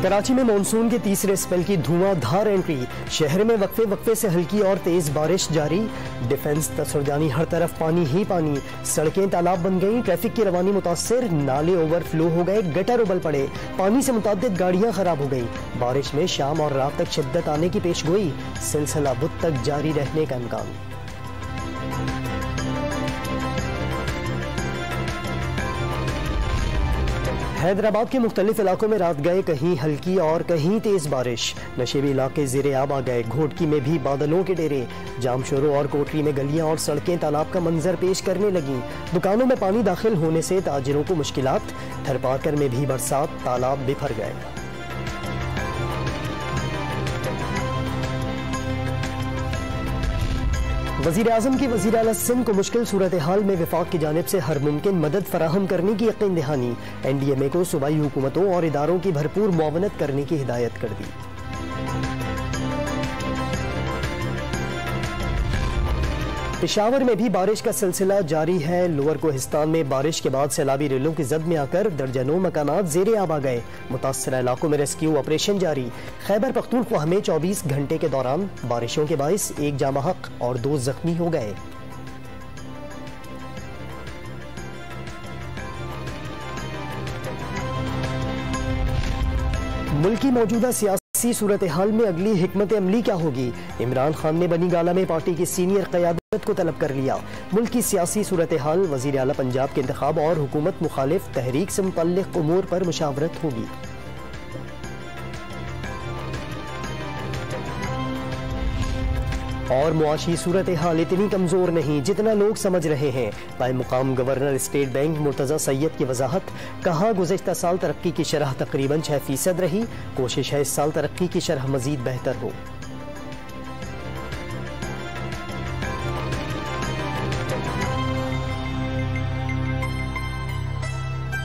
कराची में मानसून के तीसरे स्पेल की धुआंधार एंट्री। शहर में वक्फे वक्फे से हल्की और तेज बारिश जारी। डिफेंस तसरजानी हर तरफ पानी ही पानी। सड़कें तालाब बन गईं, ट्रैफिक की रवानी मुतासिर। नाले ओवरफ्लो हो गए, गटर उबल पड़े। पानी से मुताद्दिद गाड़ियां खराब हो गई। बारिश में शाम और रात तक शिद्दत आने की पेशगोई। सिलसिला बुध तक जारी रहने का इम्कान। हैदराबाद के मुख्तलिफ इलाकों में रात गए कहीं हल्की और कहीं तेज बारिश। नशेबी इलाके ज़ेरे आब आ गए। घोटकी में भी बादलों के डेरे। जामशोरों और कोटरी में गलियां और सड़कें तालाब का मंजर पेश करने लगीं। दुकानों में पानी दाखिल होने से ताजिरों को मुश्किलात। थरपारकर में भी बरसात, तालाब बिफर गए। वज़ीर-ए-आज़म की वज़ीर आला सिंध को मुश्किल सूरत हाल में वफाक की जानिब से हर मुमकिन मदद फराहम करने की यकीन दहानी। NDMA को सूबाई हुकूमतों और इदारों की भरपूर मुआवनत करने की हिदायत कर दी। पेशावर में भी बारिश का सिलसिला जारी है। लोअर कोहिस्तान में बारिश के बाद सैलाबी रेलों की जद में आकर दर्जनों मकानात ज़ेरे आब आ गए। मुतासरा इलाकों में रेस्क्यू ऑपरेशन जारी। खैबर पख्तूनख्वा में 24 घंटे के दौरान बारिशों के बाइस एक जामहक और 2 जख्मी हो गए। मुल्क की मौजूदा सियासी सूरत हाल में अगली हिकमत अमली क्या होगी? इमरान खान ने बनी गाला में पार्टी की सीनियर क़यादत को तलब कर लिया। मुल्क की सियासी सूरत हाल, वज़ीर आला पंजाब के इंतखाब और हुकूमत मुखालिफ तहरीक से मुतल्लिक़ उमूर पर मुशावरत होगी। और मुआशी सूरत हाल इतनी कमजोर नहीं जितना लोग समझ रहे हैं। बाय मुकाम governor state bank Murtaza Syed की वजाहत। कहा, गुज़श्ता साल तरक्की की शरह तकरीबन 6% रही। कोशिश है इस साल तरक्की की शरह मजीद बेहतर हो।